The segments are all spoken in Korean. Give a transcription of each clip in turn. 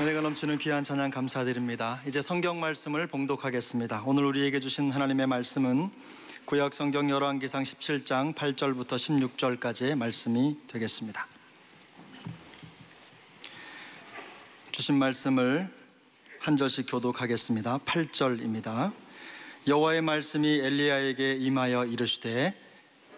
은혜가 넘치는 귀한 찬양 감사드립니다. 이제 성경 말씀을 봉독하겠습니다. 오늘 우리에게 주신 하나님의 말씀은 구약 성경 열왕기상 17장 8절부터 16절까지의 말씀이 되겠습니다. 주신 말씀을 한 절씩 교독하겠습니다. 8절입니다. 여호와의 말씀이 엘리야에게 임하여 이르시되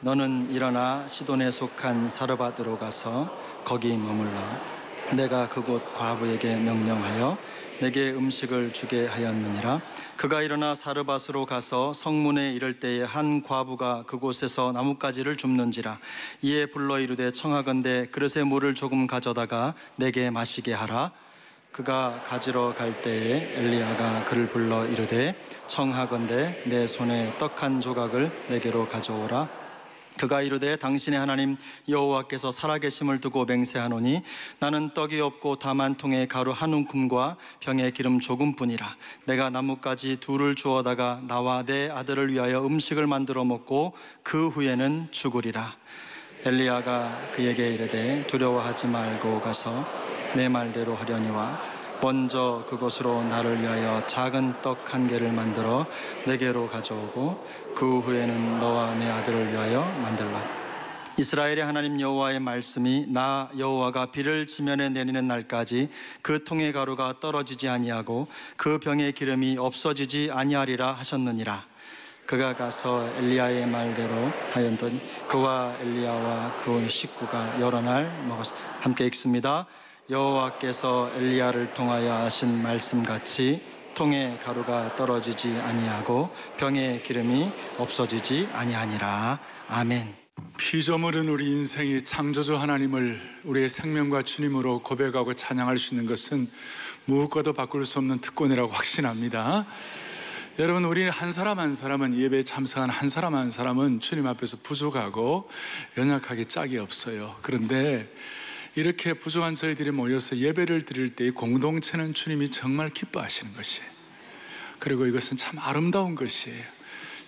너는 일어나 시돈에 속한 사르밧으로 가서 거기 머물러 내가 그곳 과부에게 명령하여 내게 음식을 주게 하였느니라. 그가 일어나 사르밧으로 가서 성문에 이를 때에 한 과부가 그곳에서 나뭇가지를 줍는지라. 이에 불러 이르되 청하건대 그릇에 물을 조금 가져다가 내게 마시게 하라. 그가 가지러 갈 때에 엘리야가 그를 불러 이르되 청하건대 내 손에 떡 한 조각을 내게로 가져오라. 그가 이르되 당신의 하나님 여호와께서 살아계심을 두고 맹세하노니 나는 떡이 없고 다만 통에 가루 한 움큼과 병에 기름 조금뿐이라. 내가 나뭇가지 둘을 주어다가 나와 내 아들을 위하여 음식을 만들어 먹고 그 후에는 죽으리라. 엘리야가 그에게 이르되 두려워하지 말고 가서 내 말대로 하려니와 먼저 그것으로 나를 위하여 작은 떡 한 개를 만들어 내게로 가져오고 그 후에는 너와 내 아들을 위하여 만들라. 이스라엘의 하나님 여호와의 말씀이 나 여호와가 비를 지면에 내리는 날까지 그 통의 가루가 떨어지지 아니하고 그 병의 기름이 없어지지 아니하리라 하셨느니라. 그가 가서 엘리야의 말대로 하였더니 그와 엘리야와 그 식구가 여러 날 먹었습니다. 함께 읽습니다. 여호와께서 엘리야를 통하여 하신 말씀같이 통에 가루가 떨어지지 아니하고 병에 기름이 없어지지 아니하니라. 아멘. 피조물은 우리 인생이 창조주 하나님을 우리의 생명과 주님으로 고백하고 찬양할 수 있는 것은 무엇과도 바꿀 수 없는 특권이라고 확신합니다. 여러분, 우리 한 사람 한 사람은, 예배에 참석한 한 사람은 주님 앞에서 부족하고 연약하기 짝이 없어요. 그런데 이렇게 부족한 저희들이 모여서 예배를 드릴 때 공동체는 주님이 정말 기뻐하시는 것이에요. 그리고 이것은 참 아름다운 것이에요.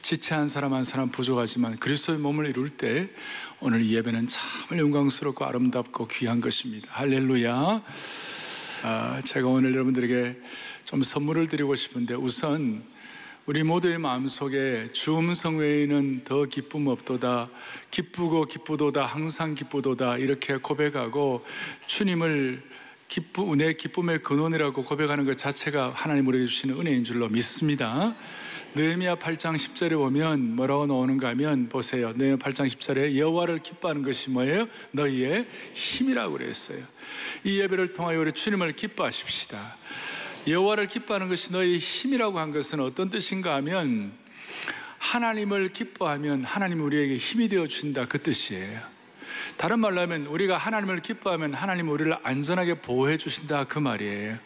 지체한 사람 한 사람 부족하지만 그리스도의 몸을 이룰 때 오늘 이 예배는 참 영광스럽고 아름답고 귀한 것입니다. 할렐루야. 제가 오늘 여러분들에게 좀 선물을 드리고 싶은데, 우선 우리 모두의 마음속에 주 음성 외에는 더 기쁨 없도다, 기쁘고 기쁘도다, 항상 기쁘도다, 이렇게 고백하고 주님을 내 기쁨의 근원이라고 고백하는 것 자체가 하나님 우리에게 주시는 은혜인 줄로 믿습니다. 느헤미야 8장 10절에 보면 뭐라고 나오는가 하면, 보세요. 느헤미야 8장 10절에 여호와를 기뻐하는 것이 뭐예요? 너희의 힘이라고 그랬어요. 이 예배를 통하여 우리 주님을 기뻐하십시다. 여호와를 기뻐하는 것이 너희의 힘이라고 한 것은 어떤 뜻인가 하면, 하나님을 기뻐하면 하나님이 우리에게 힘이 되어 준다, 그 뜻이에요. 다른 말로 하면 우리가 하나님을 기뻐하면 하나님이 우리를 안전하게 보호해 주신다, 그 말이에요.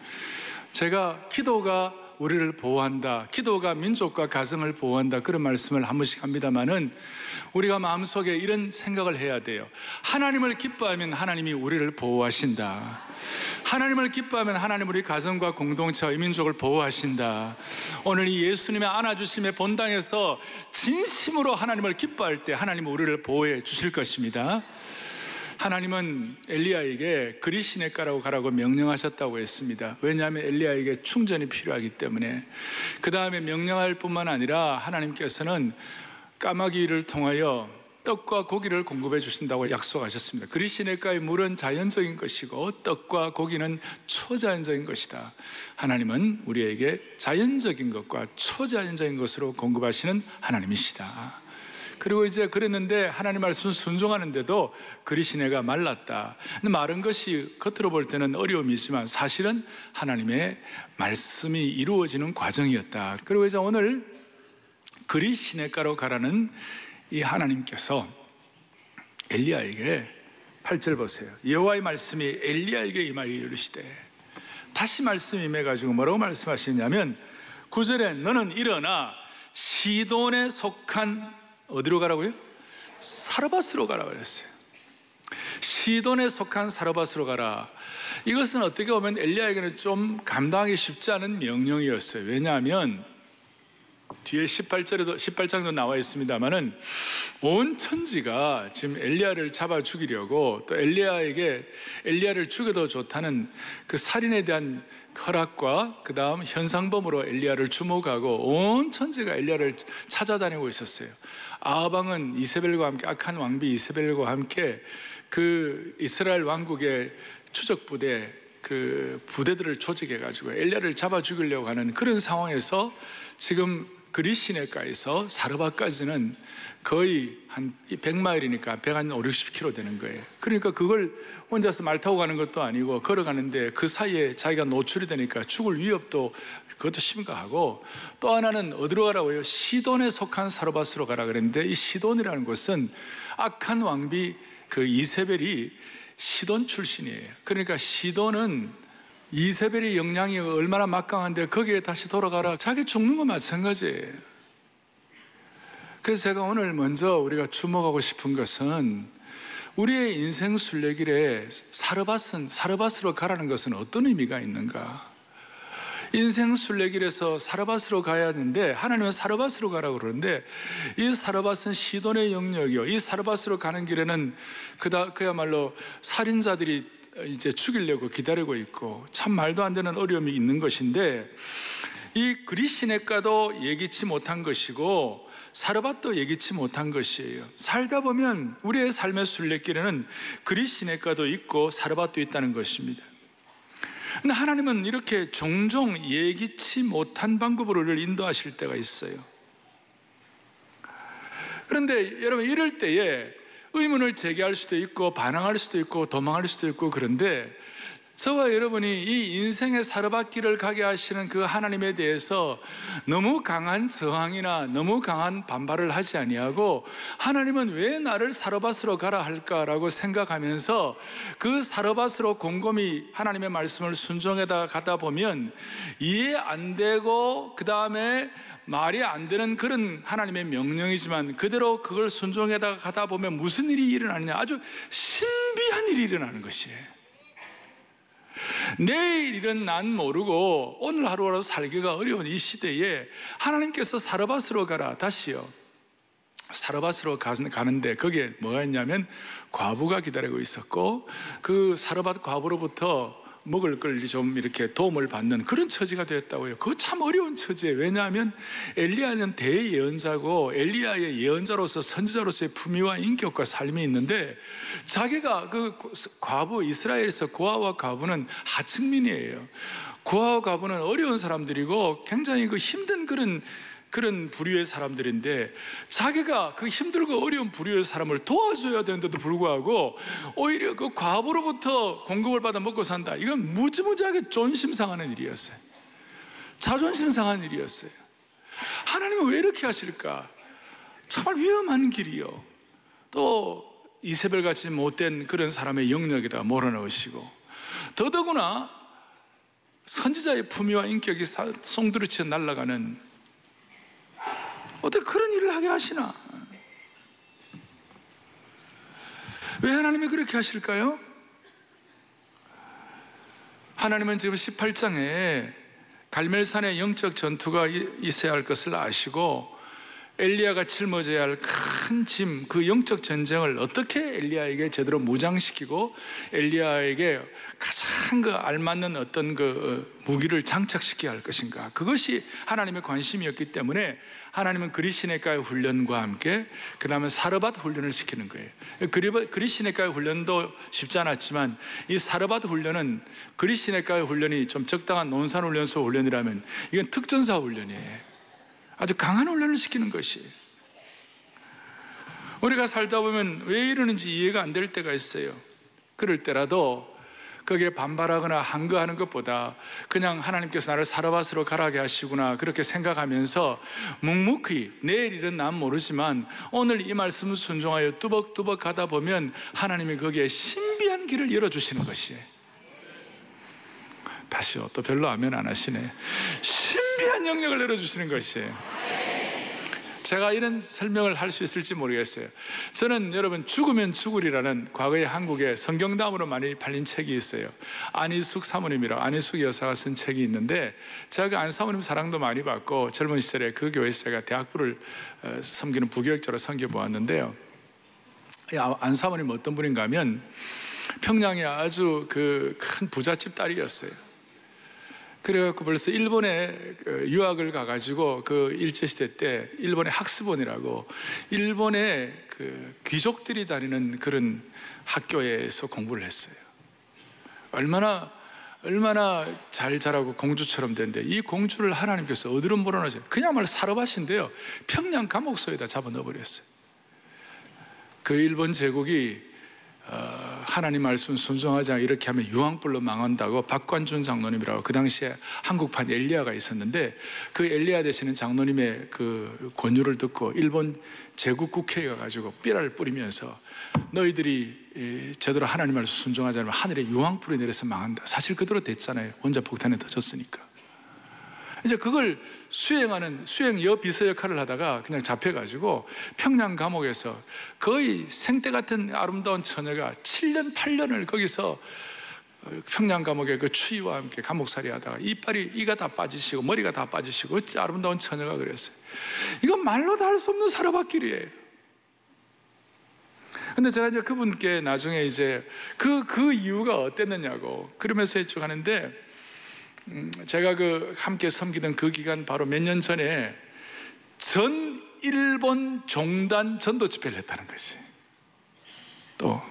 제가 기도가 우리를 보호한다, 기도가 민족과 가정을 보호한다, 그런 말씀을 한 번씩 합니다만은, 우리가 마음속에 이런 생각을 해야 돼요. 하나님을 기뻐하면 하나님이 우리를 보호하신다. 하나님을 기뻐하면 하나님 우리 가정과 공동체와 이 민족을 보호하신다. 오늘 이 예수님의 안아주심의 본당에서 진심으로 하나님을 기뻐할 때 하나님은 우리를 보호해 주실 것입니다. 하나님은 엘리야에게 그리 시냇가로 가라고 명령하셨다고 했습니다. 왜냐하면 엘리야에게 충전이 필요하기 때문에. 그 다음에 명령할 뿐만 아니라 하나님께서는 까마귀를 통하여 떡과 고기를 공급해 주신다고 약속하셨습니다. 그리 시냇가의 물은 자연적인 것이고 떡과 고기는 초자연적인 것이다. 하나님은 우리에게 자연적인 것과 초자연적인 것으로 공급하시는 하나님이시다. 그리고 이제 그랬는데 하나님 말씀을 순종하는데도 그리 시내가 말랐다. 근데 마른 것이 겉으로 볼 때는 어려움이지만 사실은 하나님의 말씀이 이루어지는 과정이었다. 그리고 이제 오늘 그리 시내가로 가라는 이 하나님께서 엘리야에게 8절 보세요. 여호와의 말씀이 엘리야에게 임하여 이르시되, 다시 말씀이 임해가지고 뭐라고 말씀하시냐면 9절에 너는 일어나 시돈에 속한 어디로 가라고요? 사르밧으로 가라고 그랬어요. 시돈에 속한 사르밧으로 가라. 이것은 어떻게 보면 엘리야에게는 좀 감당하기 쉽지 않은 명령이었어요. 왜냐하면 뒤에 18장도 나와 있습니다만은 온 천지가 지금 엘리야를 잡아 죽이려고, 또 엘리야를 죽여도 좋다는 그 살인에 대한 허락과 그 다음 현상범으로 엘리야를 주목하고 온 천지가 엘리야를 찾아다니고 있었어요. 아합 왕은 이세벨과 함께, 악한 왕비 이세벨과 함께 그 이스라엘 왕국의 추적 부대, 그 부대들을 조직해가지고 엘리야를 잡아 죽이려고 하는 그런 상황에서 지금 그리시네가에서 사르밧까지는 거의 한 100마일이니까 150km 되는 거예요. 그러니까 그걸 혼자서 말 타고 가는 것도 아니고 걸어가는데 그 사이에 자기가 노출이 되니까 죽을 위협도 그것도 심각하고, 또 하나는 어디로 가라고요? 시돈에 속한 사르밧으로 가라 그랬는데, 이 시돈이라는 곳은 악한 왕비 그 이세벨이 시돈 출신이에요. 그러니까 시돈은 이세벨의 영향이 얼마나 막강한데 거기에 다시 돌아가라, 자기 죽는 거 마찬가지예요. 그래서 제가 오늘 먼저 우리가 주목하고 싶은 것은, 우리의 인생 순례길에 사르밧으로 가라는 것은 어떤 의미가 있는가? 인생 순례길에서 사르밧으로 가야 하는데 하나님은 사르밧으로 가라고 그러는데, 이 사르밧은 시돈의 영역이요, 이 사르밧으로 가는 길에는 그야말로 살인자들이 이제 죽이려고 기다리고 있고 참 말도 안 되는 어려움이 있는 것인데, 이 그리시네가도 예기치 못한 것이고 사르밧도 예기치 못한 것이에요. 살다 보면 우리의 삶의 순례길에는 그리시네가도 있고 사르밧도 있다는 것입니다. 근데 하나님은 이렇게 종종 예기치 못한 방법으로 우리를 인도하실 때가 있어요. 그런데 여러분, 이럴 때에 의문을 제기할 수도 있고 반항할 수도 있고 도망할 수도 있고, 그런데 저와 여러분이 이 인생의 사르밧길을 가게 하시는 그 하나님에 대해서 너무 강한 저항이나 너무 강한 반발을 하지 아니하고, 하나님은 왜 나를 사르밧으로 가라 할까라고 생각하면서 그 사르밧으로 곰곰이 하나님의 말씀을 순종하다가 가다 보면 이해 안 되고 그 다음에 말이 안 되는 그런 하나님의 명령이지만 그대로 그걸 순종하다가 가다 보면 무슨 일이 일어나느냐, 아주 신비한 일이 일어나는 것이에요. 내일 일은 난 모르고 오늘 하루라도 살기가 어려운 이 시대에 하나님께서 사르밧으로 가라, 다시요, 사르밧으로 가는데 거기에 뭐가 있냐면 과부가 기다리고 있었고, 그 사르밧 과부로부터 먹을 걸 좀 이렇게 도움을 받는 그런 처지가 되었다고요. 그거 참 어려운 처지예요. 왜냐하면 엘리야는 대예언자고 엘리야의 예언자로서 선지자로서의 품위와 인격과 삶이 있는데, 자기가 그 과부, 이스라엘에서 고아와 과부는 하층민이에요. 고아와 과부는 어려운 사람들이고 굉장히 그 힘든 그런 부류의 사람들인데, 자기가 그 힘들고 어려운 부류의 사람을 도와줘야 되는데도 불구하고 오히려 그 과부로부터 공급을 받아 먹고 산다. 이건 무지무지하게 존심 상하는 일이었어요. 자존심 상한 일이었어요. 하나님은 왜 이렇게 하실까? 정말 위험한 길이요. 또 이세벨같이 못된 그런 사람의 영역에다 몰아넣으시고, 더더구나 선지자의 품위와 인격이 송두리째 날아가는, 어떻게 그런 일을 하게 하시나? 왜 하나님이 그렇게 하실까요? 하나님은 지금 18장에 갈멜산의 영적 전투가 있어야 할 것을 아시고, 엘리야가 짊어져야 할 큰 짐, 그 영적 전쟁을 어떻게 엘리야에게 제대로 무장시키고 엘리야에게 가장 그 알맞는 어떤 그 무기를 장착시켜야 할 것인가, 그것이 하나님의 관심이었기 때문에 하나님은 그리시네가의 훈련과 함께 그 다음에 사르밧 훈련을 시키는 거예요. 그리시네가의 훈련도 쉽지 않았지만 이 사르밧 훈련은, 그리시네가의 훈련이 좀 적당한 논산훈련소 훈련이라면 이건 특전사 훈련이에요. 아주 강한 훈련을 시키는 것이. 우리가 살다 보면 왜 이러는지 이해가 안 될 때가 있어요. 그럴 때라도 거기에 반발하거나 항거하는 것보다 그냥 하나님께서 나를 사르밧으로 가라게 하시구나 그렇게 생각하면서 묵묵히, 내일 일은 난 모르지만 오늘 이 말씀을 순종하여 뚜벅뚜벅 가다 보면 하나님이 거기에 신비한 길을 열어주시는 것이에요. 다시요, 또 별로 아멘 안 하시네. 신비한 영역을 열어주시는 것이에요. 제가 이런 설명을 할 수 있을지 모르겠어요. 저는 여러분 죽으면 죽으리라는 과거에 한국에 성경담으로 많이 팔린 책이 있어요. 안희숙 사모님이라고 안희숙 여사가 쓴 책이 있는데 제가 안 사모님 사랑도 많이 받고 젊은 시절에 그 교회에서 제가 대학부를 섬기는 부교육자로 섬겨보았는데요. 안 사모님 어떤 분인가 하면 평양에 아주 그 큰 부잣집 딸이었어요. 그래갖고 벌써 일본에 유학을 가가지고 그 일제시대 때 일본의 학습원이라고 일본의 그 귀족들이 다니는 그런 학교에서 공부를 했어요. 얼마나 잘 자라고 공주처럼 된데 이 공주를 하나님께서 어디로 몰아넣으셔? 그야말로 사르밧인데요. 평양 감옥소에다 잡아 넣어버렸어요. 그 일본 제국이 하나님 말씀 순종하지 않고 이렇게 하면 유황불로 망한다고 박관준 장로님이라고 그 당시에 한국판 엘리야가 있었는데 그 엘리야 되시는 장로님의 그 권유를 듣고 일본 제국 국회에 가가지고 삐라를 뿌리면서 너희들이 제대로 하나님 말씀 순종하지 않으면 하늘에 유황불이 내려서 망한다. 사실 그대로 됐잖아요. 원자 폭탄에 터졌으니까. 이제 그걸 수행 여비서 역할을 하다가 그냥 잡혀가지고 평양 감옥에서 거의 생때 같은 아름다운 처녀가 7년 8년을 거기서 평양 감옥의 그 추위와 함께 감옥살이 하다가 이가 다 빠지시고 머리가 다 빠지시고 어찌 아름다운 처녀가 그랬어요. 이건 말로 다 할 수 없는 사르밧길이에요. 근데 제가 이제 그분께 나중에 이제 그 이유가 어땠느냐고 그러면서 쭉 하는데 제가 그 함께 섬기던 그 기간 바로 몇 년 전에 전 일본 종단 전도 집회를 했다는 것이 또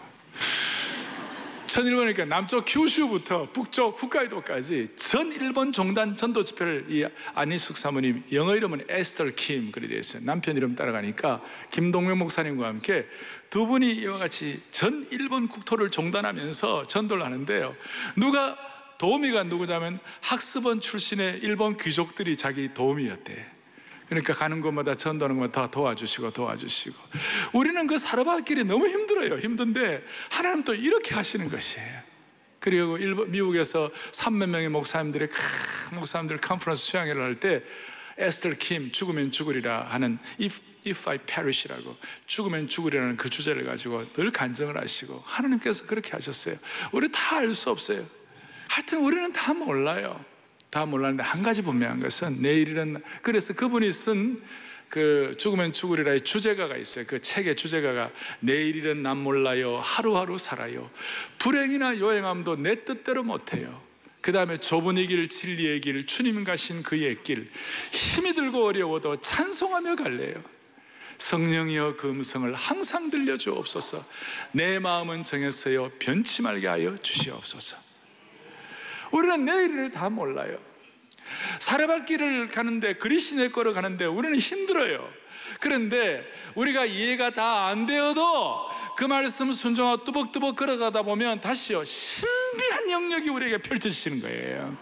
전 일본이니까 남쪽 규슈부터 북쪽 홋카이도까지 전 일본 종단 전도 집회를 이 안희숙 사모님 영어 이름은 에스터 킴 그리 되어 있어요. 남편 이름 따라가니까 김동명 목사님과 함께 두 분이 이와 같이 전 일본 국토를 종단하면서 전도를 하는데요. 도우미가 누구냐면 학습원 출신의 일본 귀족들이 자기 도우미였대. 그러니까 가는 곳마다 전도하는 곳마다 다 도와주시고 우리는 그 사르밧길이 너무 힘들어요. 힘든데 하나님 또 이렇게 하시는 것이에요. 그리고 미국에서 3만 명의 목사님들 컨퍼런스 수양회를 할 때 에스터 킴 죽으면 죽으리라 하는 If I perish라고 죽으면 죽으리라는 그 주제를 가지고 늘 간증을 하시고 하나님께서 그렇게 하셨어요. 우리 다 알 수 없어요. 하여튼 우리는 다 몰라요. 다 몰랐는데 한 가지 분명한 것은 내일은 그래서 그분이 쓴 그 죽으면 죽으리라의 주제가가 있어요. 그 책의 주제가가 내일은 난 몰라요 하루하루 살아요 불행이나 요행함도 내 뜻대로 못해요. 그 다음에 좁은 이 길 진리의 길 주님 가신 그의 길 힘이 들고 어려워도 찬송하며 갈래요. 성령이여 그 음성을 항상 들려주옵소서. 내 마음은 정했어요 변치 말게 하여 주시옵소서. 우리는 내일을 다 몰라요. 사르밧길을 가는데 그리스도의 거로 가는데 우리는 힘들어요. 그런데 우리가 이해가 다 안 되어도 그 말씀 순종하고 뚜벅뚜벅 걸어가다 보면 다시요 신비한 영역이 우리에게 펼쳐지시는 거예요.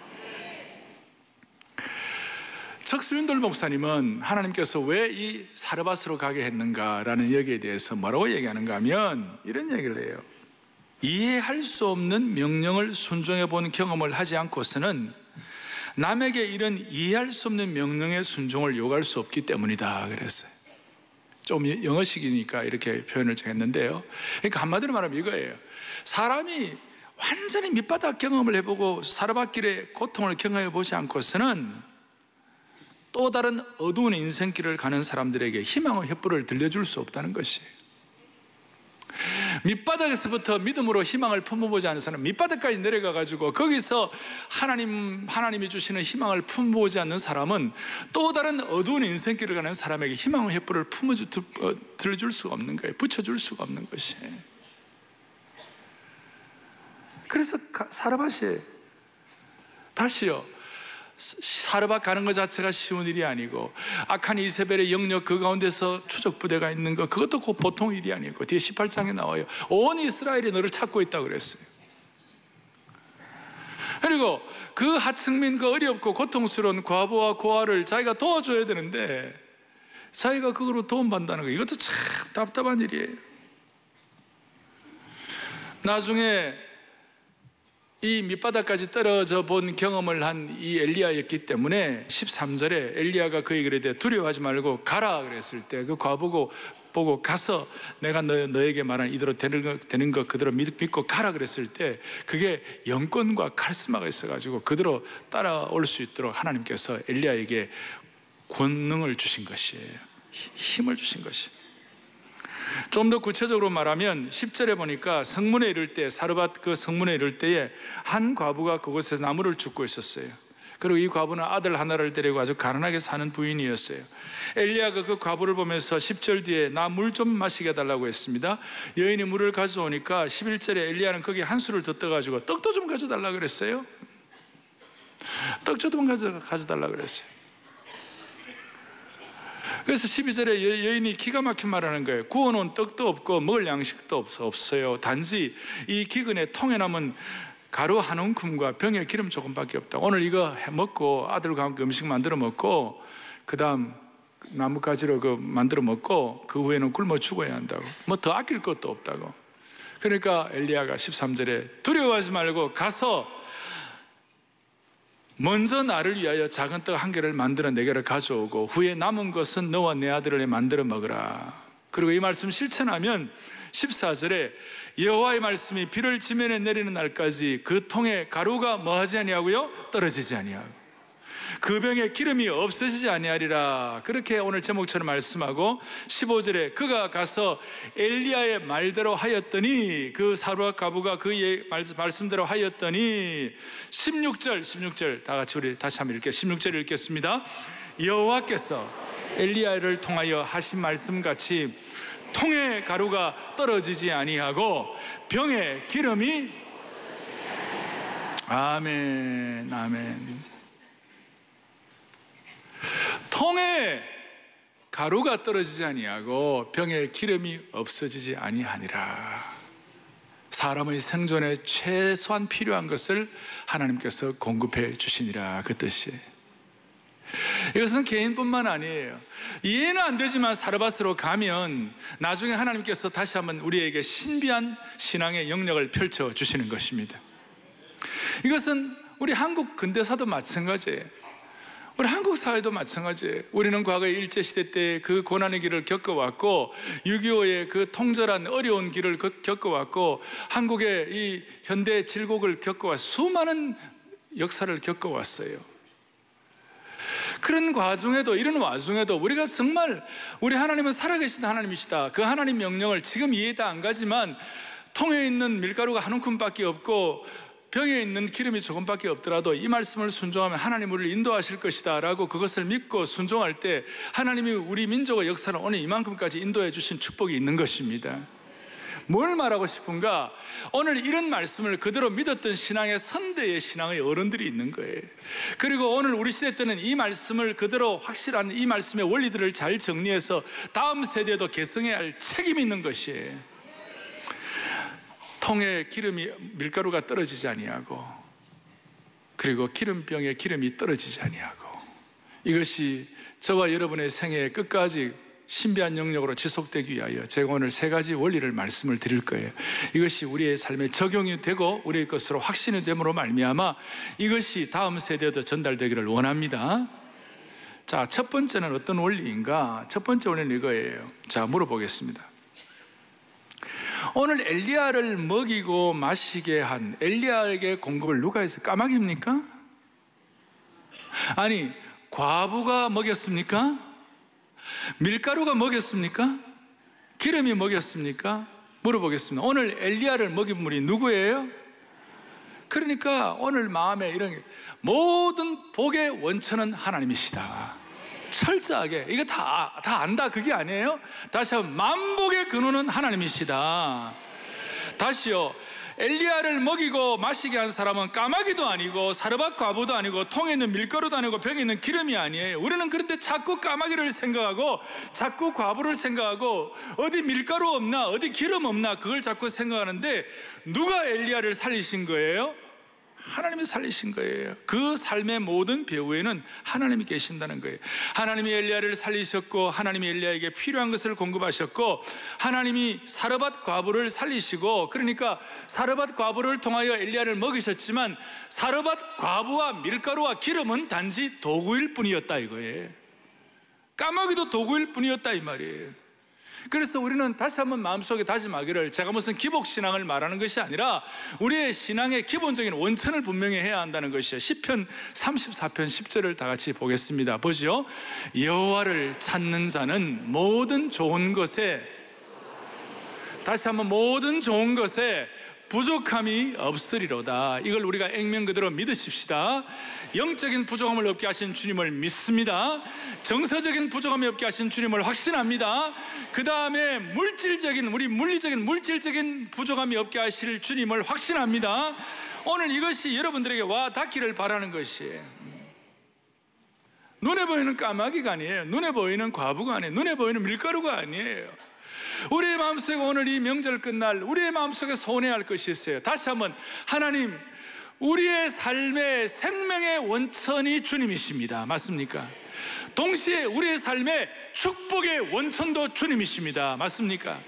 척 스윈돌 목사님은 하나님께서 왜 이 사르밧으로 가게 했는가라는 여기에 대해서 뭐라고 얘기하는가 하면 이런 얘기를 해요. 이해할 수 없는 명령을 순종해 본 경험을 하지 않고서는 남에게 이런 이해할 수 없는 명령의 순종을 요구할 수 없기 때문이다 그랬어요. 좀 영어식이니까 이렇게 표현을 정했는데요. 그러니까 한마디로 말하면 이거예요. 사람이 완전히 밑바닥 경험을 해보고 사르밧길의 고통을 경험해 보지 않고서는 또 다른 어두운 인생길을 가는 사람들에게 희망의 횃불을 들려줄 수 없다는 것이에요. 밑바닥에서부터 믿음으로 희망을 품어보지 않은 사람, 밑바닥까지 내려가가지고 거기서 하나님이 주시는 희망을 품어보지 않는 사람은 또 다른 어두운 인생길을 가는 사람에게 희망의 횃불을 들려줄 수가 없는 거예요. 붙여줄 수가 없는 것이에요. 그래서 사르밧이 다시요 사르밧 가는 것 자체가 쉬운 일이 아니고 악한 이세벨의 영역 그 가운데서 추적부대가 있는 것 그것도 보통 일이 아니고 뒤에 18장에 나와요. 온 이스라엘이 너를 찾고 있다고 그랬어요. 그리고 그 하층민 그 어렵고 고통스러운 과부와 고아를 자기가 도와줘야 되는데 자기가 그거로 도움받는다는 거 이것도 참 답답한 일이에요. 나중에 이 밑바닥까지 떨어져 본 경험을 한 이 엘리야였기 때문에 13절에 엘리야가 그에게 이르되 두려워하지 말고 가라 그랬을 때 그 과부고 보고 가서 내가 너에게 말한 이대로 되는 거 그대로 믿고 가라 그랬을 때 그게 영권과 카리스마가 있어가지고 그대로 따라올 수 있도록 하나님께서 엘리야에게 권능을 주신 것이에요. 힘을 주신 것이에요. 좀 더 구체적으로 말하면 10절에 보니까 성문에 이를 때 사르밧 그 성문에 이를 때에 한 과부가 그곳에서 나무를 줍고 있었어요. 그리고 이 과부는 아들 하나를 데리고 아주 가난하게 사는 부인이었어요. 엘리야가 그 과부를 보면서 10절 뒤에 나 물 좀 마시게 해달라고 했습니다. 여인이 물을 가져오니까 11절에 엘리야는 거기에 한 수를 더 떠가지고 떡도 좀 가져달라고 그랬어요. 떡 좀 가져달라고 그랬어요. 그래서 12절에 여인이 기가 막힌 말을 하는 거예요. 구워놓은 떡도 없고 먹을 양식도 없어요. 단지 이 기근에 통에 남은 가루 한 움큼과 병에 기름 조금밖에 없다. 오늘 이거 먹고 아들과 함께 음식 만들어 먹고 그 다음 나뭇가지로 만들어 먹고 그 후에는 굶어 죽어야 한다고. 뭐 더 아낄 것도 없다고. 그러니까 엘리야가 13절에 두려워하지 말고 가서 먼저 나를 위하여 작은 떡 한 개를 만들어 내게로 가져오고 후에 남은 것은 너와 내 아들을 만들어 먹으라. 그리고 이 말씀 실천하면 14절에 여호와의 말씀이 비를 지면에 내리는 날까지 그 통에 가루가 뭐하지 아니하고요? 떨어지지 아니하고 그 병에 기름이 없어지지 아니하리라. 그렇게 오늘 제목처럼 말씀하고 15절에 그가 가서 엘리야의 말대로 하였더니 그 사르밧 과부가 그의 말씀대로 하였더니 16절 다 같이 우리 다시 한번 읽게 16절 읽겠습니다. 여호와께서 엘리야를 통하여 하신 말씀같이 통에 가루가 떨어지지 아니하고 병에 기름이 아멘 아멘. 통에 가루가 떨어지지 아니하고 병에 기름이 없어지지 아니하니라. 사람의 생존에 최소한 필요한 것을 하나님께서 공급해 주시니라 그 뜻이에요. 이것은 개인뿐만 아니에요. 이해는 안 되지만 사르밧으로 가면 나중에 하나님께서 다시 한번 우리에게 신비한 신앙의 영역을 펼쳐 주시는 것입니다. 이것은 우리 한국 근대사도 마찬가지예요. 우리 한국 사회도 마찬가지예요. 우리는 과거에 일제시대 때 그 고난의 길을 겪어왔고 6.25의 그 통절한 어려운 길을 겪어왔고 한국의 이 현대 질곡을 겪어왔 수많은 역사를 겪어왔어요. 그런 과정에도 이런 와중에도 우리가 정말 우리 하나님은 살아계신 하나님이시다. 그 하나님 명령을 지금 이해도 안 가지만 통에 있는 밀가루가 한 움큼밖에 없고 병에 있는 기름이 조금밖에 없더라도 이 말씀을 순종하면 하나님 우리를 인도하실 것이다 라고 그것을 믿고 순종할 때 하나님이 우리 민족의 역사를 오늘 이만큼까지 인도해 주신 축복이 있는 것입니다. 뭘 말하고 싶은가? 오늘 이런 말씀을 그대로 믿었던 신앙의 선대의 신앙의 어른들이 있는 거예요. 그리고 오늘 우리 시대 때는 이 말씀을 그대로 확실한 이 말씀의 원리들을 잘 정리해서 다음 세대에도 계승해야 할 책임이 있는 것이에요. 통에 기름이 밀가루가 떨어지지 아니하고 그리고 기름병에 기름이 떨어지지 아니하고 이것이 저와 여러분의 생애의 끝까지 신비한 영역으로 지속되기 위하여 제가 오늘 세 가지 원리를 말씀을 드릴 거예요. 이것이 우리의 삶에 적용이 되고 우리의 것으로 확신이 됨으로 말미암아 이것이 다음 세대에도 전달되기를 원합니다. 자, 첫 번째는 어떤 원리인가? 첫 번째 원리는 이거예요. 자, 물어보겠습니다. 오늘 엘리야를 먹이고 마시게 한 엘리야에게 공급을 누가 해서 까마귀입니까? 아니, 과부가 먹였습니까? 밀가루가 먹였습니까? 기름이 먹였습니까? 물어보겠습니다. 오늘 엘리야를 먹인 분이 누구예요? 그러니까 오늘 마음에 이런 모든 복의 원천은 하나님이시다. 철저하게 이거 다 안다 그게 아니에요. 다시 한번 만복의 근원은 하나님이시다. 다시요, 엘리야를 먹이고 마시게 한 사람은 까마귀도 아니고 사르밧 과부도 아니고 통에 있는 밀가루도 아니고 병에 있는 기름이 아니에요. 우리는 그런데 자꾸 까마귀를 생각하고 자꾸 과부를 생각하고 어디 밀가루 없나 어디 기름 없나 그걸 자꾸 생각하는데 누가 엘리야를 살리신 거예요? 하나님이 살리신 거예요. 그 삶의 모든 배후에는 하나님이 계신다는 거예요. 하나님이 엘리야를 살리셨고, 하나님이 엘리야에게 필요한 것을 공급하셨고, 하나님이 사르밧 과부를 살리시고, 그러니까 사르밧 과부를 통하여 엘리야를 먹이셨지만 사르밧 과부와 밀가루와 기름은 단지 도구일 뿐이었다 이거예요. 까마귀도 도구일 뿐이었다 이 말이에요. 그래서 우리는 다시 한번 마음속에 다짐하기를, 제가 무슨 기복신앙을 말하는 것이 아니라 우리의 신앙의 기본적인 원천을 분명히 해야 한다는 것이에요. 시편 34편 10절을 다 같이 보겠습니다. 보죠. 여호와를 찾는 자는 모든 좋은 것에, 다시 한번 모든 좋은 것에 부족함이 없으리로다. 이걸 우리가 액면 그대로 믿으십시다. 영적인 부족함을 없게 하신 주님을 믿습니다. 정서적인 부족함이 없게 하신 주님을 확신합니다. 그 다음에 물질적인 부족함이 없게 하실 주님을 확신합니다. 오늘 이것이 여러분들에게 와 닿기를 바라는 것이에요. 눈에 보이는 까마귀가 아니에요. 눈에 보이는 과부가 아니에요. 눈에 보이는 밀가루가 아니에요. 우리의 마음속에 오늘 이 명절 끝날 우리의 마음속에 소원해야 할 것이 있어요. 다시 한번, 하나님, 우리의 삶의 생명의 원천이 주님이십니다. 맞습니까? 동시에 우리의 삶의 축복의 원천도 주님이십니다. 맞습니까?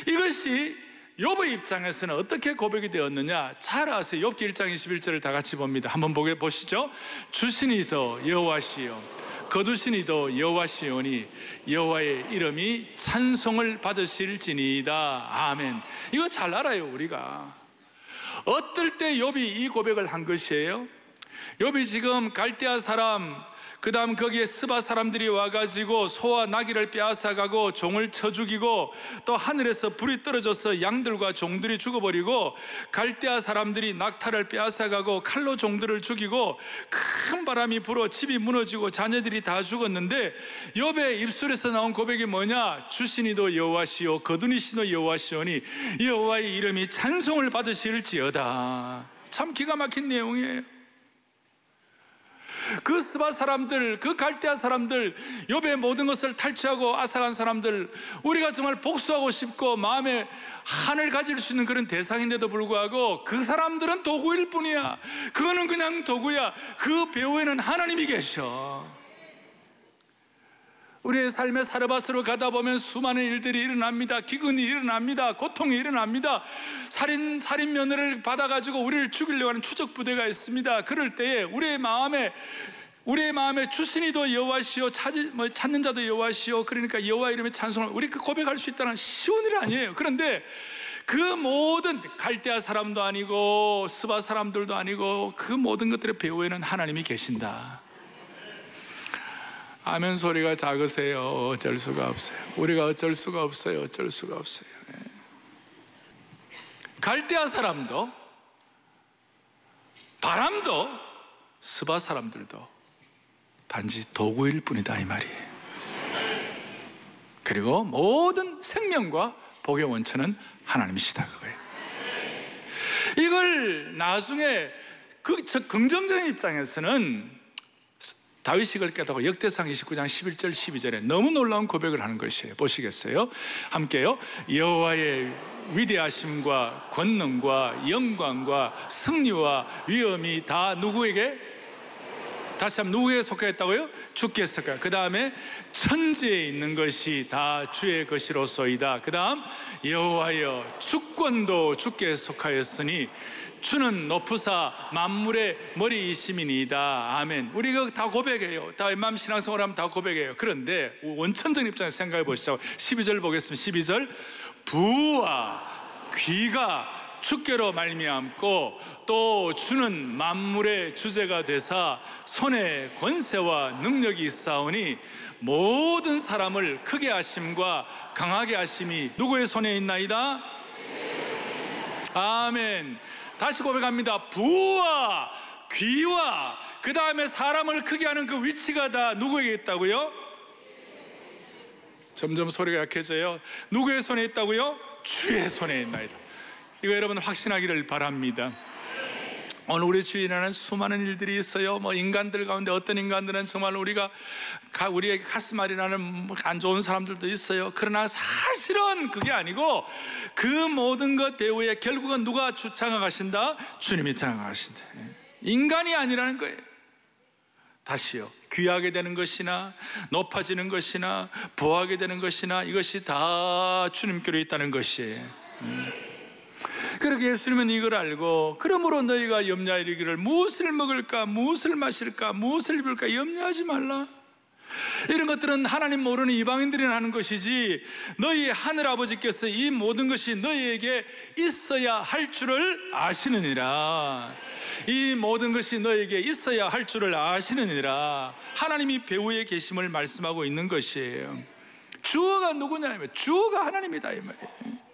이것이 욥의 입장에서는 어떻게 고백이 되었느냐, 잘 아세요. 욥기 1장 21절을 다 같이 봅니다. 한번 보시죠. 주신이도 여호와시요 거두신이도 여호와시오니 여호와의 이름이 찬송을 받으실지니이다. 아멘. 이거 잘 알아요. 우리가 어떨 때 욥이 이 고백을 한 것이에요? 욥이 지금 갈대아 사람, 그 다음 거기에 스바 사람들이 와가지고 소와 나귀를 빼앗아가고 종을 쳐 죽이고, 또 하늘에서 불이 떨어져서 양들과 종들이 죽어버리고, 갈대아 사람들이 낙타를 빼앗아가고 칼로 종들을 죽이고, 큰 바람이 불어 집이 무너지고 자녀들이 다 죽었는데, 욥의 입술에서 나온 고백이 뭐냐? 주신이도 여호와시오 거두니시도 여호와시오니 여호와의 이름이 찬송을 받으실지어다. 참 기가 막힌 내용이에요. 그 스바 사람들, 그 갈대아 사람들, 욥의 모든 것을 탈취하고 앗아간 사람들, 우리가 정말 복수하고 싶고 마음에 한을 가질 수 있는 그런 대상인데도 불구하고 그 사람들은 도구일 뿐이야. 그거는 그냥 도구야. 그 배후에는 하나님이 계셔. 우리의 삶의 사르밧으로 가다 보면 수많은 일들이 일어납니다. 기근이 일어납니다. 고통이 일어납니다. 살인 면허를 받아가지고 우리를 죽이려고 하는 추적부대가 있습니다. 그럴 때에 우리의 마음에 주신이도 여호와시오, 찾는 자도 여호와시오, 그러니까 여호와 이름의 찬송을 우리가 고백할 수 있다는 쉬운 일 아니에요. 그런데 그 모든 갈대아 사람도 아니고 스바 사람들도 아니고 그 모든 것들의 배후에는 하나님이 계신다. 아멘 소리가 작으세요. 어쩔 수가 없어요. 우리가 어쩔 수가 없어요. 어쩔 수가 없어요. 갈대아 사람도, 바람도, 스바 사람들도 단지 도구일 뿐이다 이 말이에요. 그리고 모든 생명과 복의 원천은 하나님이시다 그거예요. 이걸 나중에 긍정적인 입장에서는 다윗이 그걸 깨닫고 역대상 29장 11절 12절에 너무 놀라운 고백을 하는 것이에요. 보시겠어요? 함께요. 여호와의 위대하심과 권능과 영광과 승리와 위엄이 다 누구에게? 다시 한번 누구에게 속하였다고요? 주께 속하여. 그 다음에 천지에 있는 것이 다 주의 것이로소이다. 그 다음 여호와여 주권도 주께 속하였으니 주는 높으사 만물의 머리이심이니이다. 아멘. 우리가 다 고백해요. 다 웬만하면 신앙생활하면 다 고백해요. 그런데 원천적인 입장에서 생각해 보시죠. 12절 보겠습니다. 12절. 부와 귀가 주께로 말미암고 또 주는 만물의 주제가 되사 손에 권세와 능력이 있사오니 모든 사람을 크게 하심과 강하게 하심이 누구의 손에 있나이다? 아멘. 다시 고백합니다. 부와 귀와 그 다음에 사람을 크게 하는 그 위치가 다 누구에게 있다고요? 점점 소리가 약해져요. 누구의 손에 있다고요? 주의 손에 있나이다. 이거 여러분 확신하기를 바랍니다. 오늘 우리 주위에 일어나는 수많은 일들이 있어요. 인간들 가운데 어떤 인간들은 정말 우리에게 가슴앓이 나는 안 좋은 사람들도 있어요. 그러나 사실은 그게 아니고 그 모든 것 배후에 결국은 누가 장악하신다? 주님이 장악하신다. 인간이 아니라는 거예요. 다시요, 귀하게 되는 것이나 높아지는 것이나 부하게 되는 것이나 이것이 다 주님께로 있다는 것이에요. 그렇게 예수님은 이걸 알고, 그러므로 너희가 염려하여 이르기를 무엇을 먹을까, 무엇을 마실까, 무엇을 입을까 염려하지 말라. 이런 것들은 하나님 모르는 이방인들이 하는 것이지, 너희 하늘아버지께서 이 모든 것이 너희에게 있어야 할 줄을 아시느니라. 이 모든 것이 너희에게 있어야 할 줄을 아시느니라. 하나님이 배후에 계심을 말씀하고 있는 것이에요. 주어가 누구냐? 주어가 하나님이다 이 말이에요.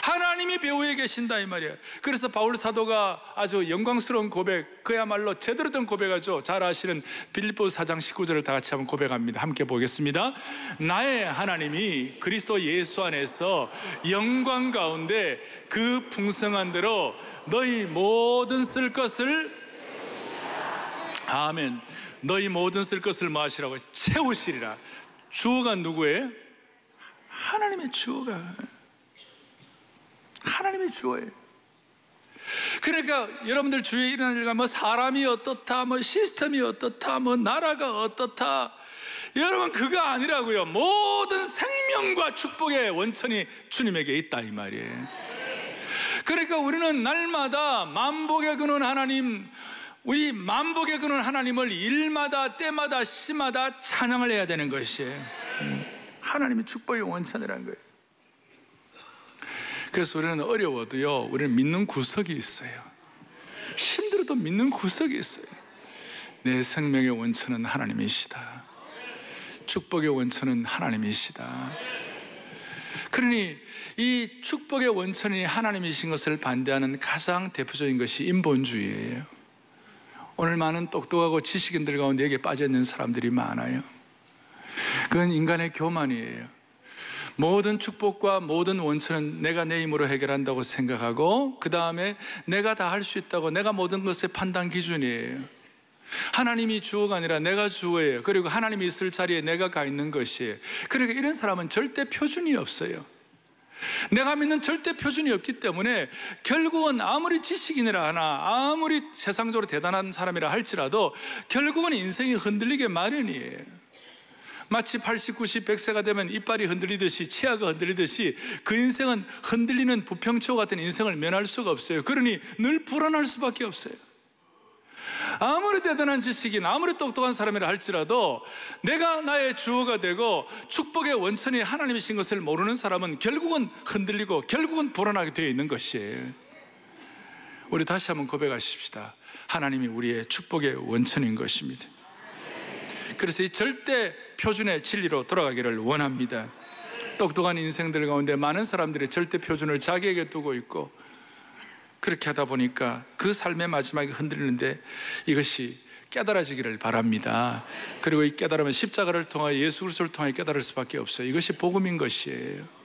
하나님이 배후에 계신다 이 말이에요. 그래서 바울 사도가 아주 영광스러운 고백, 그야말로 제대로 된 고백하죠. 잘 아시는 빌립보서 4장 19절을 다 같이 한번 고백합니다. 함께 보겠습니다. 나의 하나님이 그리스도 예수 안에서 영광 가운데 그 풍성한 대로 너희 모든 쓸 것을, 아멘, 너희 모든 쓸 것을 마시라고 채우시리라. 주어가 누구예요? 하나님의 주어가, 하나님의 주어예요. 그러니까 여러분들 주위에 일어나는 일과 사람이 어떻다, 시스템이 어떻다, 나라가 어떻다, 여러분 그거 아니라고요. 모든 생명과 축복의 원천이 주님에게 있다 이 말이에요. 그러니까 우리는 날마다 만복의 근원 하나님, 우리 만복의 근원 하나님을 일마다 때마다 시마다 찬양을 해야 되는 것이에요. 하나님이 축복의 원천이라는 거예요. 그래서 우리는 어려워도요, 우리는 믿는 구석이 있어요. 힘들어도 믿는 구석이 있어요. 내 생명의 원천은 하나님이시다. 축복의 원천은 하나님이시다. 그러니 이 축복의 원천이 하나님이신 것을 반대하는 가장 대표적인 것이 인본주의예요. 오늘 많은 똑똑하고 지식인들 가운데 여기에 빠져있는 사람들이 많아요. 그건 인간의 교만이에요. 모든 축복과 모든 원천은 내가 내 힘으로 해결한다고 생각하고, 그 다음에 내가 다 할 수 있다고, 내가 모든 것의 판단 기준이에요. 하나님이 주어가 아니라 내가 주어예요. 그리고 하나님이 있을 자리에 내가 가 있는 것이에요. 그러니까 이런 사람은 절대 표준이 없어요. 내가 믿는 절대 표준이 없기 때문에 결국은 아무리 지식인이라 하나, 아무리 세상적으로 대단한 사람이라 할지라도 결국은 인생이 흔들리게 마련이에요. 마치 80, 90, 100세가 되면 이빨이 흔들리듯이, 치아가 흔들리듯이 그 인생은 흔들리는 부평초 같은 인생을 면할 수가 없어요. 그러니 늘 불안할 수밖에 없어요. 아무리 대단한 지식인, 아무리 똑똑한 사람이라 할지라도 내가 나의 주어가 되고 축복의 원천이 하나님이신 것을 모르는 사람은 결국은 흔들리고 결국은 불안하게 되어 있는 것이에요. 우리 다시 한번 고백하십시다. 하나님이 우리의 축복의 원천인 것입니다. 그래서 이 절대 표준의 진리로 돌아가기를 원합니다. 똑똑한 인생들 가운데 많은 사람들이 절대 표준을 자기에게 두고 있고, 그렇게 하다 보니까 그 삶의 마지막에 흔들리는데 이것이 깨달아지기를 바랍니다. 그리고 이 깨달으면 십자가를 통하여 예수 그리스도를 통하여 깨달을 수밖에 없어요. 이것이 복음인 것이에요.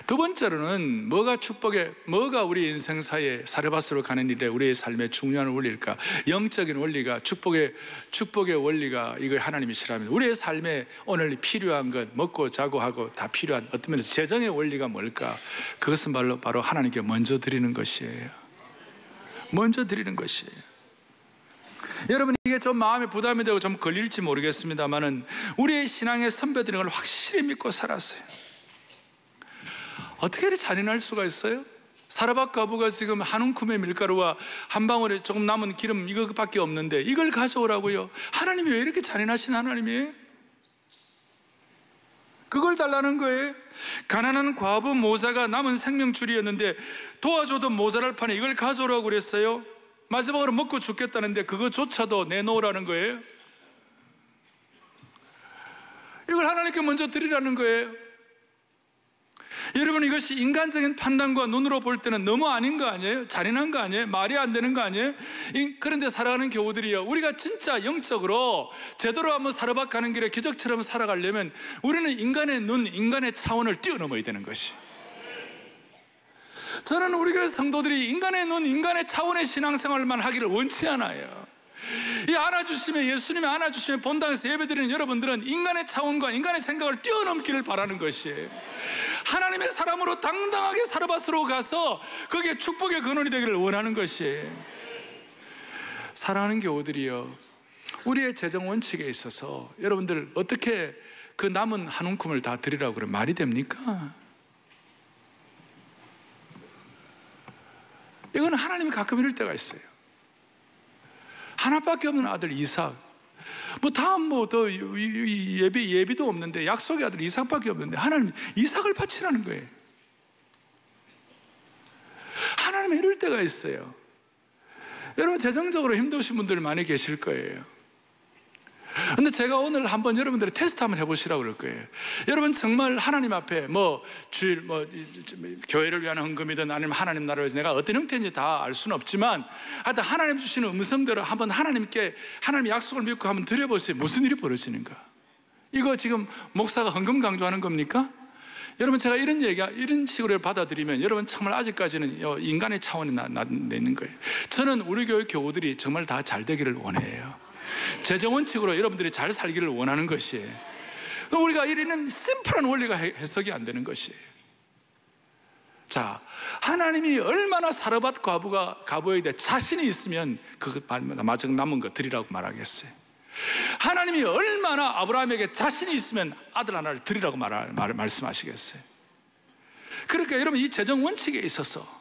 두 번째로는 뭐가 우리 인생사에 사르밧으로 가는 일에 우리의 삶의 중요한 원리일까? 영적인 원리가, 축복의 원리가 이거 하나님이시라면 우리의 삶에 오늘 필요한 것, 먹고 자고 하고 다 필요한 어떤 면에서 재정의 원리가 뭘까? 그것은 바로 하나님께 먼저 드리는 것이에요. 먼저 드리는 것이에요. 여러분, 이게 좀 마음에 부담이 되고 좀 걸릴지 모르겠습니다만은 우리의 신앙의 선배들인 걸 확실히 믿고 살았어요. 어떻게 이렇게 잔인할 수가 있어요? 사르밧 과부가 지금 한 움큼의 밀가루와 한 방울에 조금 남은 기름 이거밖에 없는데 이걸 가져오라고요? 하나님이 왜 이렇게 잔인하신 하나님이에요? 그걸 달라는 거예요. 가난한 과부 모자가 남은 생명줄이었는데 도와줘도 모자랄 판에 이걸 가져오라고 그랬어요. 마지막으로 먹고 죽겠다는데 그거조차도 내놓으라는 거예요. 이걸 하나님께 먼저 드리라는 거예요. 여러분, 이것이 인간적인 판단과 눈으로 볼 때는 너무 아닌 거 아니에요? 잔인한 거 아니에요? 말이 안 되는 거 아니에요? 그런데 살아가는 교우들이요, 우리가 진짜 영적으로 제대로 한번 사르밧 가는 길에 기적처럼 살아가려면 우리는 인간의 눈, 인간의 차원을 뛰어넘어야 되는 것이. 저는 우리 교회 성도들이 인간의 눈, 인간의 차원의 신앙생활만 하기를 원치 않아요. 이 안아주시면, 예수님이 안아주시면 본당에서 예배드리는 여러분들은 인간의 차원과 인간의 생각을 뛰어넘기를 바라는 것이에요. 하나님의 사람으로 당당하게 사르밧으로 가서 거기에 축복의 근원이 되기를 원하는 것이에요. 사랑하는 교우들이요, 우리의 재정 원칙에 있어서 여러분들 어떻게 그 남은 한 움큼을 다 드리라고 그러면 말이 됩니까? 이건 하나님이 가끔 이럴 때가 있어요. 하나밖에 없는 아들 이삭, 다음 더 예비도 없는데, 약속의 아들 이삭밖에 없는데 하나님 이삭을 바치라는 거예요. 하나님이 이럴 때가 있어요. 여러분, 재정적으로 힘드신 분들 많이 계실 거예요. 근데 제가 오늘 한번 여러분들의 테스트 한번 해보시라고 그럴 거예요. 여러분, 정말 하나님 앞에 주일 교회를 위한 헌금이든 아니면 하나님 나라를 위해서 내가 어떤 형태인지 다 알 수는 없지만, 하여튼 하나님 주시는 음성대로 한번 하나님께 하나님의 약속을 믿고 한번 드려보세요. 무슨 일이 벌어지는가? 이거 지금 목사가 헌금 강조하는 겁니까? 여러분, 제가 이런 식으로 받아들이면 여러분 정말 아직까지는 인간의 차원이 있는 거예요. 저는 우리 교회 교우들이 정말 다 잘 되기를 원해요. 재정 원칙으로 여러분들이 잘 살기를 원하는 것이에요. 우리가 이런 심플한 원리가 해석이 안 되는 것이에요. 자, 하나님이 얼마나 사르밧 과부에 대해 자신이 있으면 마저 남은 거 드리라고 말하겠어요. 하나님이 얼마나 아브라함에게 자신이 있으면 아들 하나를 드리라고 말씀하시겠어요. 그러니까 여러분, 이 재정 원칙에 있어서,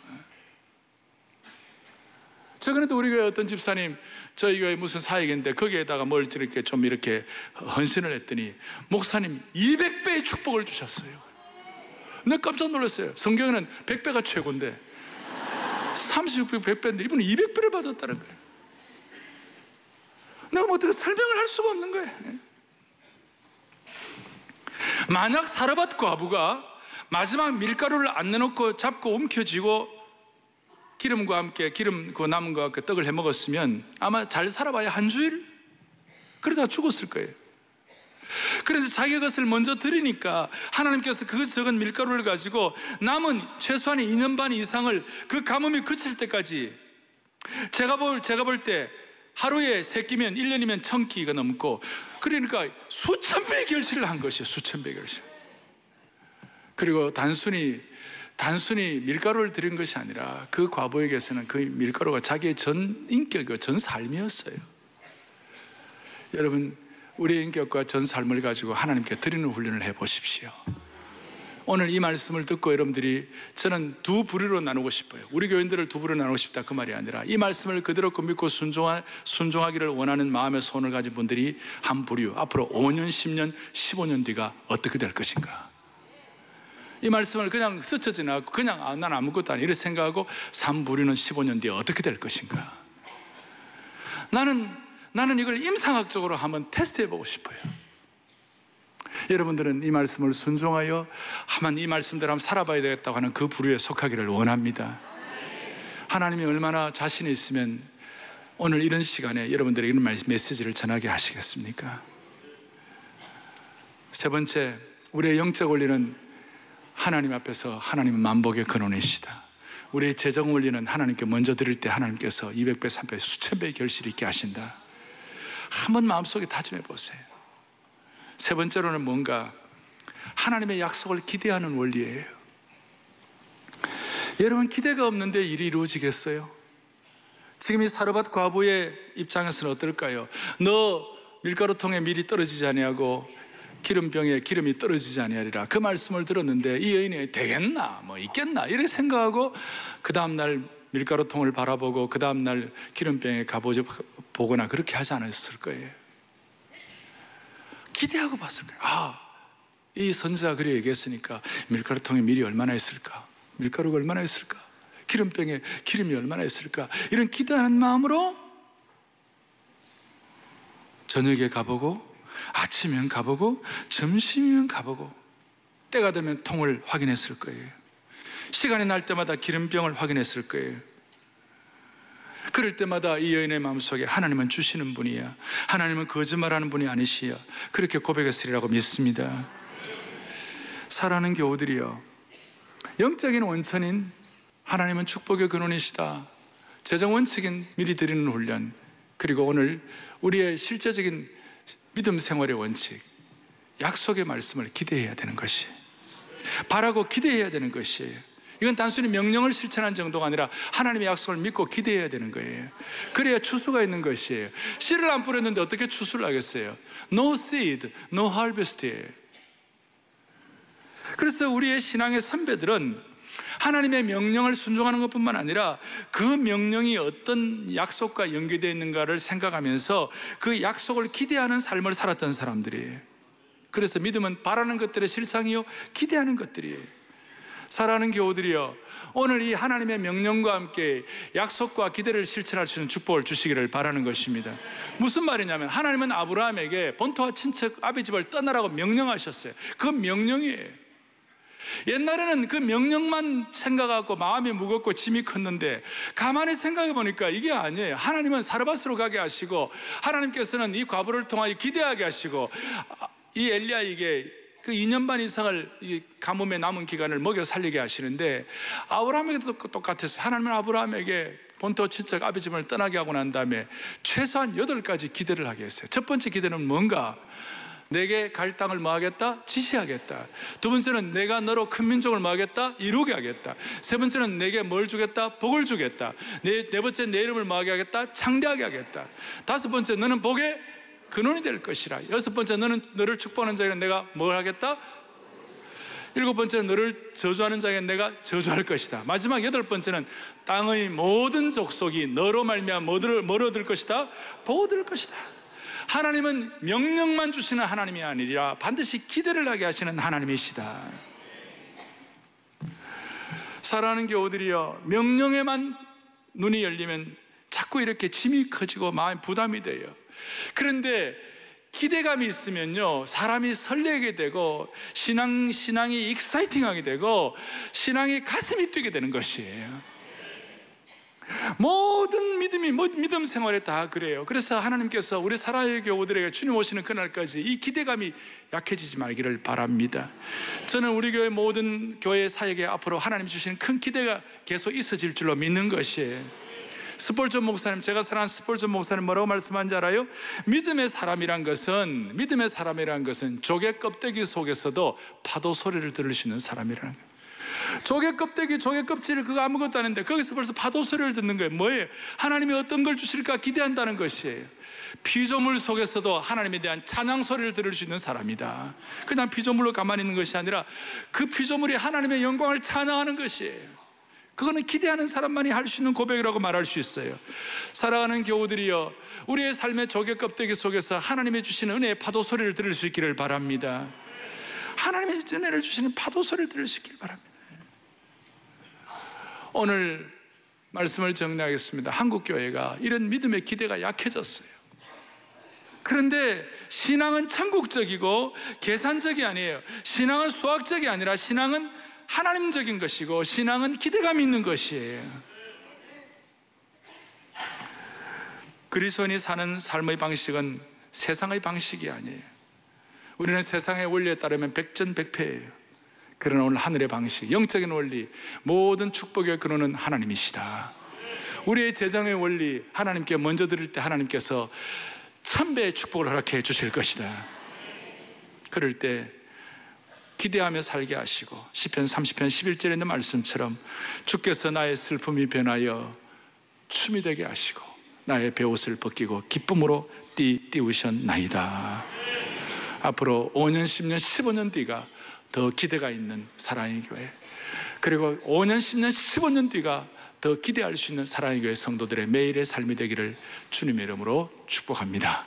최근에도 우리 교회 어떤 집사님, 저희 교회 무슨 사역인데 거기에다가 뭘 이렇게 헌신을 했더니 목사님 200배의 축복을 주셨어요. 내가 깜짝 놀랐어요. 성경에는 100배가 최고인데 36배, 100배인데 이분은 200배를 받았다는 거예요. 내가 어떻게 설명을 할 수가 없는 거예요. 만약 사르밧 과부가 마지막 밀가루를 안 내놓고 잡고 움켜쥐고 기름과 함께 기름 그 남은 것과 함께 떡을 해 먹었으면 아마 잘 살아봐야 한 주일? 그러다 죽었을 거예요. 그런데 자기 것을 먼저 드리니까 하나님께서 그 적은 밀가루를 가지고 남은 최소한 2년 반 이상을 그 가뭄이 그칠 때까지, 제가 볼 때 하루에 3끼면 1년이면 1000끼가 넘고, 그러니까 수천 배의 결실을 한 것이에요. 수천 배의 결실. 그리고 단순히 밀가루를 드린 것이 아니라 그 과부에게서는 그 밀가루가 자기의 전 인격이고 전 삶이었어요. 여러분, 우리의 인격과 전 삶을 가지고 하나님께 드리는 훈련을 해보십시오. 오늘 이 말씀을 듣고 여러분들이, 저는 두 부류로 나누고 싶어요. 우리 교인들을 두 부류로 나누고 싶다 그 말이 아니라, 이 말씀을 그대로 믿고 순종하기를 원하는 마음의 소원을 가진 분들이 한 부류, 앞으로 5년, 10년, 15년 뒤가 어떻게 될 것인가. 이 말씀을 그냥 스쳐 지나고 그냥 난 아무것도 아니야 이렇게 생각하고 3부류는 15년 뒤에 어떻게 될 것인가. 나는 이걸 임상학적으로 한번 테스트해 보고 싶어요. 여러분들은 이 말씀을 순종하여 한번 이 말씀대로 한번 살아봐야 되겠다고 하는 그 부류에 속하기를 원합니다. 하나님이 얼마나 자신이 있으면 오늘 이런 시간에 여러분들에게 이런 메시지를 전하게 하시겠습니까? 세 번째, 우리의 영적 원리는 하나님 앞에서 하나님은 만복의 근원이시다. 우리의 재정 원리는 하나님께 먼저 드릴 때 하나님께서 200배, 300배, 수천 배의 결실이 있게 하신다. 한번 마음속에 다짐해 보세요. 세 번째로는 뭔가 하나님의 약속을 기대하는 원리예요. 여러분, 기대가 없는데 일이 이루어지겠어요? 지금 이 사르밧 과부의 입장에서는 어떨까요? 너 밀가루통에 밀이 떨어지지 아니하고 기름병에 기름이 떨어지지 아니하리라, 그 말씀을 들었는데 이 여인이 되겠나, 있겠나 이렇게 생각하고 그 다음날 밀가루통을 바라보고 그 다음날 기름병에 가보거나 그렇게 하지 않았을 거예요. 기대하고 봤을 거예요. 이 선지자가 그래 얘기했으니까 밀가루통에 밀이 얼마나 있을까, 밀가루가 얼마나 있을까, 기름병에 기름이 얼마나 있을까, 이런 기대하는 마음으로 저녁에 가보고 아침이면 가보고 점심이면 가보고 때가 되면 통을 확인했을 거예요. 시간이 날 때마다 기름병을 확인했을 거예요. 그럴 때마다 이 여인의 마음속에 하나님은 주시는 분이야, 하나님은 거짓말하는 분이 아니시야, 그렇게 고백했으리라고 믿습니다. 사랑하는 교우들이여, 영적인 원천인 하나님은 축복의 근원이시다. 재정 원칙인 미리 드리는 훈련, 그리고 오늘 우리의 실제적인 믿음 생활의 원칙, 약속의 말씀을 기대해야 되는 것이, 바라고 기대해야 되는 것이에요. 이건 단순히 명령을 실천한 정도가 아니라 하나님의 약속을 믿고 기대해야 되는 거예요. 그래야 추수가 있는 것이에요. 씨를 안 뿌렸는데 어떻게 추수를 하겠어요? No seed, no harvest예요. 그래서 우리의 신앙의 선배들은 하나님의 명령을 순종하는 것뿐만 아니라 그 명령이 어떤 약속과 연계되어 있는가를 생각하면서 그 약속을 기대하는 삶을 살았던 사람들이에요. 그래서 믿음은 바라는 것들의 실상이요, 기대하는 것들이에요. 사랑하는 교우들이여, 오늘 이 하나님의 명령과 함께 약속과 기대를 실천할 수 있는 축복을 주시기를 바라는 것입니다. 무슨 말이냐면, 하나님은 아브라함에게 본토와 친척 아비집을 떠나라고 명령하셨어요. 그건 명령이에요. 옛날에는 그 명령만 생각하고 마음이 무겁고 짐이 컸는데, 가만히 생각해 보니까 이게 아니에요. 하나님은 사르밧으로 가게 하시고, 하나님께서는 이 과부를 통하여 기대하게 하시고, 이 엘리야에게 그 2년 반 이상을 이 가뭄에 남은 기간을 먹여 살리게 하시는데, 아브라함에게도 똑같았어요. 하나님은 아브라함에게 본토 친척 아비집을 떠나게 하고 난 다음에 최소한 8가지 기대를 하게 했어요. 첫 번째 기대는 뭔가? 내게 갈 땅을 뭐 하겠다? 지시하겠다. 두 번째는 내가 너로 큰 민족을 뭐 하겠다? 이루게 하겠다. 세 번째는 내게 뭘 주겠다? 복을 주겠다. 네 번째, 내 이름을 뭐 하게 하겠다? 창대하게 하겠다. 다섯 번째, 너는 복의 근원이 될 것이라. 여섯 번째, 너를 축복하는 자에게 내가 뭘 하겠다? 일곱 번째, 너를 저주하는 자에게 내가 저주할 것이다. 마지막 8번째는 땅의 모든 족속이 너로 말미암아 뭐를 얻을 것이다? 복을 얻을 것이다. 하나님은 명령만 주시는 하나님이 아니라 반드시 기대를 하게 하시는 하나님이시다. 사랑하는 교우들이여, 명령에만 눈이 열리면 자꾸 이렇게 짐이 커지고 마음이 부담이 돼요. 그런데 기대감이 있으면요, 사람이 설레게 되고 신앙이 익사이팅하게 되고 신앙이 가슴이 뛰게 되는 것이에요. 모든 믿음 생활에 다 그래요. 그래서 하나님께서 우리 사랑의 교우들에게 주님 오시는 그날까지 이 기대감이 약해지지 말기를 바랍니다. 저는 우리 교회 모든 교회 사역에 앞으로 하나님 주시는 큰 기대가 계속 있어질 줄로 믿는 것이에요. 스폴전 목사님, 제가 사랑하는 스폴전 목사님 뭐라고 말씀한지 알아요? 믿음의 사람이란 것은 조개 껍데기 속에서도 파도 소리를 들을 수 있는 사람이라는 거예요. 조개 껍질을 그거 아무것도 아닌데 거기서 벌써 파도 소리를 듣는 거예요. 뭐예요? 하나님이 어떤 걸 주실까 기대한다는 것이에요. 피조물 속에서도 하나님에 대한 찬양 소리를 들을 수 있는 사람이다. 그냥 피조물로 가만히 있는 것이 아니라 그 피조물이 하나님의 영광을 찬양하는 것이에요. 그거는 기대하는 사람만이 할 수 있는 고백이라고 말할 수 있어요. 사랑하는 교우들이여, 우리의 삶의 조개 껍데기 속에서 하나님이 주시는 은혜의 파도 소리를 들을 수 있기를 바랍니다. 하나님의 은혜를 주시는 파도 소리를 들을 수 있기를 바랍니다. 오늘 말씀을 정리하겠습니다. 한국교회가 이런 믿음의 기대가 약해졌어요. 그런데 신앙은 천국적이고 계산적이 아니에요. 신앙은 수학적이 아니라 신앙은 하나님적인 것이고 신앙은 기대감이 있는 것이에요. 그리스도인이 사는 삶의 방식은 세상의 방식이 아니에요. 우리는 세상의 원리에 따르면 백전백패예요. 그러나 오늘 하늘의 방식, 영적인 원리, 모든 축복의 근원은 하나님이시다. 우리의 재정의 원리, 하나님께 먼저 드릴 때 하나님께서 1000배의 축복을 허락해 주실 것이다. 그럴 때 기대하며 살게 하시고, 시편 30편 11절에 있는 말씀처럼 주께서 나의 슬픔이 변하여 춤이 되게 하시고 나의 베옷을 벗기고 기쁨으로 띄우셨나이다. 앞으로 5년, 10년, 15년 뒤가 더 기대가 있는 사랑의 교회, 그리고 5년, 10년, 15년 뒤가 더 기대할 수 있는 사랑의 교회 성도들의 매일의 삶이 되기를 주님의 이름으로 축복합니다.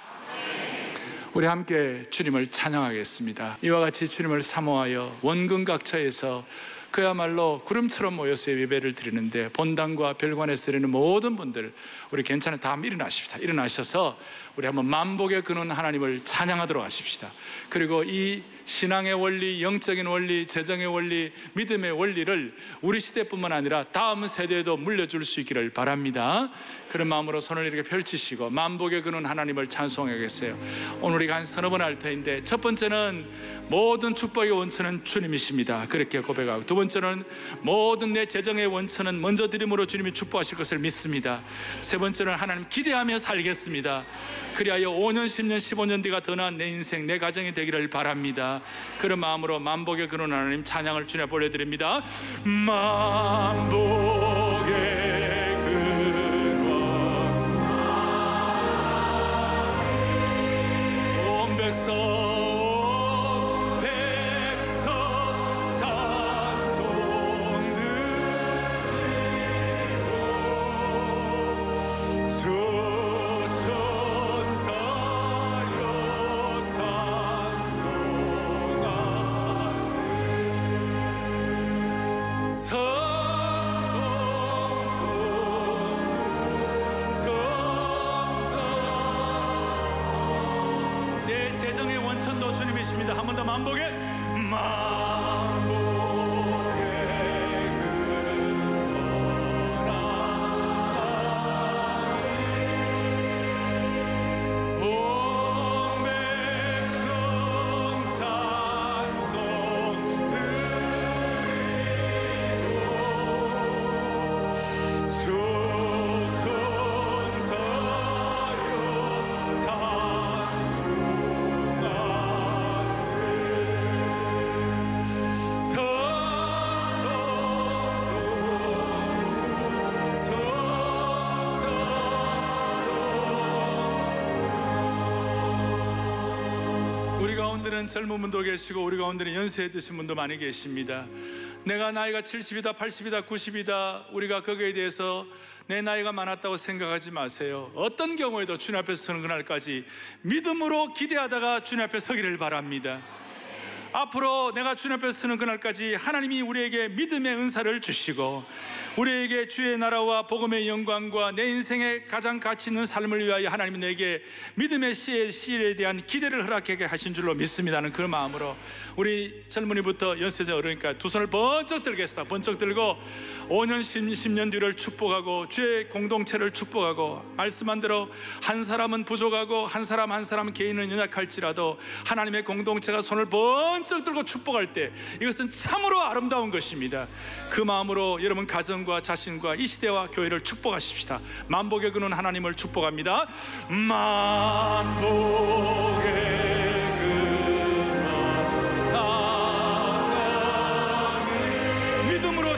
우리 함께 주님을 찬양하겠습니다. 이와 같이 주님을 사모하여 원근각처에서 그야말로 구름처럼 모여서 예배를 드리는데 본당과 별관에서 드리는 모든 분들, 우리 괜찮아요. 다 일어나십시다. 일어나셔서 우리 한번 만복의 근원 하나님을 찬양하도록 하십시다. 그리고 이 신앙의 원리, 영적인 원리, 재정의 원리, 믿음의 원리를 우리 시대뿐만 아니라 다음 세대에도 물려줄 수 있기를 바랍니다. 그런 마음으로 손을 이렇게 펼치시고 만복의 근원 하나님을 찬송하겠어요. 오늘 우리가 한 서너 번 할 터인데, 첫 번째는 모든 축복의 원천은 주님이십니다. 그렇게 고백하고, 두 번째는 모든 내 재정의 원천은 먼저 드림으로 주님이 축복하실 것을 믿습니다. 세 번째는 하나님 기대하며 살겠습니다. 그리하여 5년, 10년, 15년 뒤가 더 나은 내 인생, 내 가정이 되기를 바랍니다. 그런 마음으로 만복의 근원 하나님 찬양을 주님 앞에 올려드립니다. 만복의 한 번 더 만복의 온 백성 찬송 드리고 주천사여 우리 가운데는 젊은 분도 계시고 우리 가운데는 연세 드신 분도 많이 계십니다. 내가 나이가 70이다 80이다 90이다 우리가 거기에 대해서 내 나이가 많았다고 생각하지 마세요. 어떤 경우에도 주님 앞에 서는 그날까지 믿음으로 기대하다가 주님 앞에 서기를 바랍니다. 앞으로 내가 주님 앞에 서는 그날까지 하나님이 우리에게 믿음의 은사를 주시고 우리에게 주의 나라와 복음의 영광과 내 인생의 가장 가치 있는 삶을 위하여 하나님이 내게 믿음의 씨에 대한 기대를 허락하게 하신 줄로 믿습니다는 그 마음으로 우리 젊은이부터 연세자 어른이니까 두 손을 번쩍 들겠습니다. 번쩍 들고 5년 10년 뒤를 축복하고 주의 공동체를 축복하고 말씀한 대로 한 사람은 부족하고 한 사람 개인은 연약할지라도 하나님의 공동체가 손을 번쩍 들고 축복할 때 이것은 참으로 아름다운 것입니다. 그 마음으로 여러분 가정과 자신과 이 시대와 교회를 축복하십시다. 만복의 근원 하나님을 축복합니다. 만복의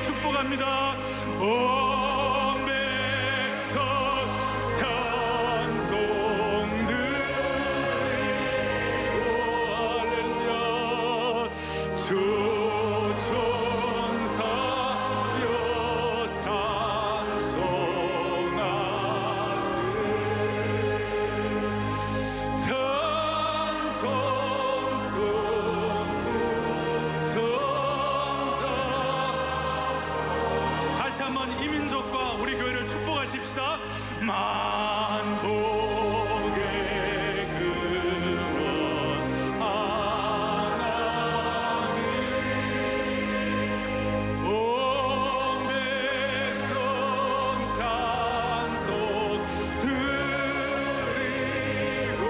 축복합니다. 온 백성 찬송 드리고 할렐루야 주천사여 찬송하세 찬송 축복하십시다. 만복의 근원 하나님 온 백성 찬송 드리고